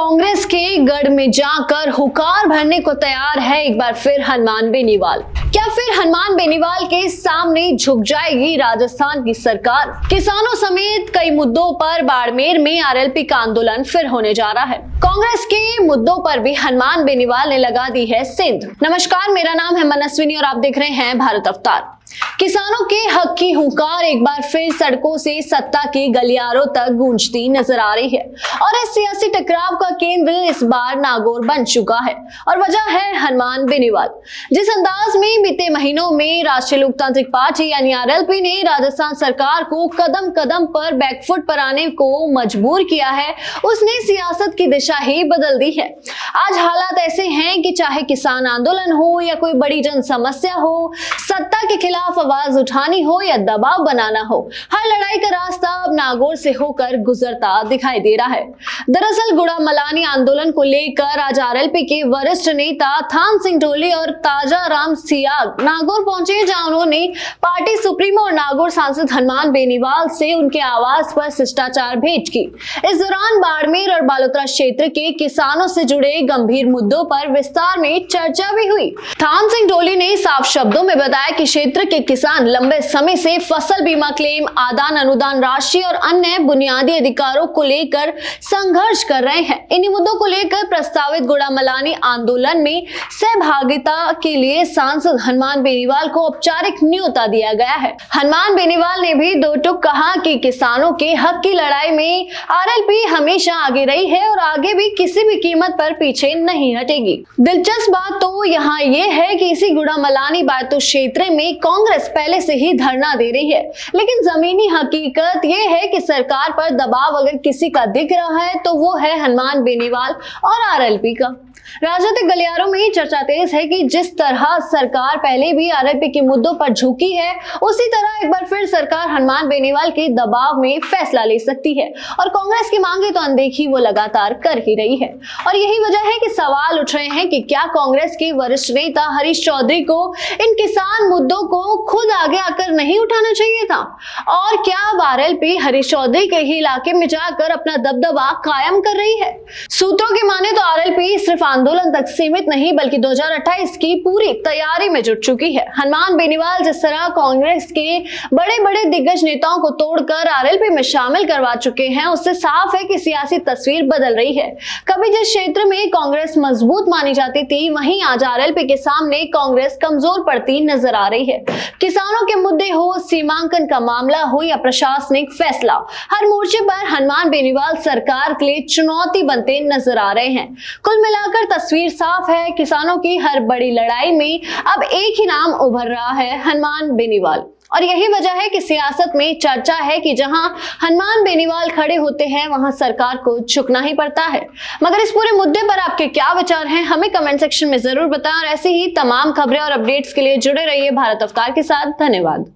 कांग्रेस के गढ़ में जाकर हुकार भरने को तैयार है एक बार फिर हनुमान बेनीवाल। क्या फिर हनुमान बेनीवाल के सामने झुक जाएगी राजस्थान की सरकार? किसानों समेत कई मुद्दों पर बाड़मेर में आरएलपी का आंदोलन फिर होने जा रहा है। कांग्रेस के मुद्दों पर भी हनुमान बेनीवाल ने लगा दी है सेंध। नमस्कार, मेरा नाम है मनस्विनी और आप देख रहे हैं भारत अवतार। किसानों के हक की हुंकार एक बार फिर सड़कों से सत्ता के गलियारों तक गूंजती नजर आ रही है और इस सियासी टकराव का केंद्र इस बार नागौर बन चुका है और वजह है हनुमान बेनीवाल। जिस अंदाज में बीते महीनों में राष्ट्रीय लोकतांत्रिक पार्टी यानी आरएलपी ने राजस्थान सरकार को कदम कदम पर बैकफुट पर आने को मजबूर किया है, उसने सियासत की दिशा ही बदल दी है। आज हालात ऐसे हैं कि चाहे किसान आंदोलन हो या कोई बड़ी जन समस्या हो, सत्ता के खिलाफ आवाज उठानी हो या दबाव बनाना हो, हर लड़ाई का रास्ता अब नागौर से होकर गुजरता दिखाई दे रहा है। दरअसल गुड़ामलानी आंदोलन को लेकर आज आरएलपी के वरिष्ठ नेता थान सिंह ढोली और ताजा राम सियाग नागौर पहुंचे, जहां उन्होंने पार्टी सुप्रीमो और नागौर सांसद हनुमान बेनीवाल से उनके आवास पर शिष्टाचार भेंट की। इस दौरान बाड़मेर और बालोतरा क्षेत्र के किसानों से जुड़े गंभीर मुद्दों पर विस्तार में चर्चा भी हुई। थान सिंह ढोली ने साफ शब्दों में बताया कि क्षेत्र के किसान लंबे समय से फसल बीमा क्लेम, आदान अनुदान राशि और अन्य बुनियादी अधिकारों को लेकर संघर्ष कर रहे हैं। इन्हीं मुद्दों को लेकर प्रस्तावित गुड़ामलानी आंदोलन में सहभागिता के लिए सांसद हनुमान बेनीवाल को औपचारिक न्योता दिया गया है। हनुमान बेनीवाल ने भी दो टूक कहा कि किसानों के हक की लड़ाई में आरएलपी हमेशा आगे रही है और आगे भी किसी भी कीमत पर पीछे नहीं हटेगी। दिलचस्प बात तो यहाँ ये है कि इसी गुड़ामलानी बायतू क्षेत्र में कांग्रेस पहले से ही धरना दे रही है, लेकिन जमीनी हकीकत यह है कि सरकार पर दबाव अगर किसी का दिख रहा है तो वो है हनुमान बेनीवाल और आरएलपी का। राजनीतिक गलियारों में चर्चा तेज है कि जिस तरह सरकार पहले भी आरएलपी के मुद्दों पर झुकी है, उसी तरह एक बार फिर सरकार हनुमान बेनीवाल के दबाव में फैसला ले सकती है और कांग्रेस की मांगे तो अनदेखी वो लगातार कर ही रही है। और यही वजह है कि सवाल उठ रहे हैं कि क्या कांग्रेस के वरिष्ठ नेता हरीश चौधरी को इन किसान मुद्दों को खुद आगे आकर नहीं उठाना चाहिए था? और क्या अब आरएलपी हरीश चौधरी के ही इलाके में जाकर अपना दबदबा कायम कर रही है? सूत्रों की माने तो आरएलपी सिर्फ आंदोलन तक सीमित नहीं बल्कि 2028 की पूरी तैयारी में जुट चुकी है। हनुमान बेनीवाल जिस तरह कांग्रेस के बड़े बड़े दिग्गज नेताओं को तोड़कर आरएलपी में शामिल करवा चुके हैं, उससे साफ है कि सियासी तस्वीर बदल रही है। कभी जिस क्षेत्र में कांग्रेस मजबूत मानी जाती थी, वहीं आज आरएलपी के सामने कांग्रेस कमजोर पड़ती नजर आ रही है। किसानों के मुद्दे हो, सीमांकन का मामला हो या प्रशासनिक फैसला, हर मोर्चे पर हनुमान बेनीवाल सरकार के लिए चुनौती बनते नजर आ रहे हैं। कुल मिलाकर तस्वीर साफ है, किसानों की हर बड़ी लड़ाई में अब एक ही नाम उभर रहा है, हनुमान बेनीवाल। और यही वजह है कि सियासत में चर्चा है कि जहां हनुमान बेनीवाल खड़े होते हैं वहां सरकार को झुकना ही पड़ता है। मगर इस पूरे मुद्दे पर आपके क्या विचार हैं, हमें कमेंट सेक्शन में जरूर बताएं और ऐसी ही तमाम खबरें और अपडेट्स के लिए जुड़े रहिए भारत अवतार के साथ। धन्यवाद।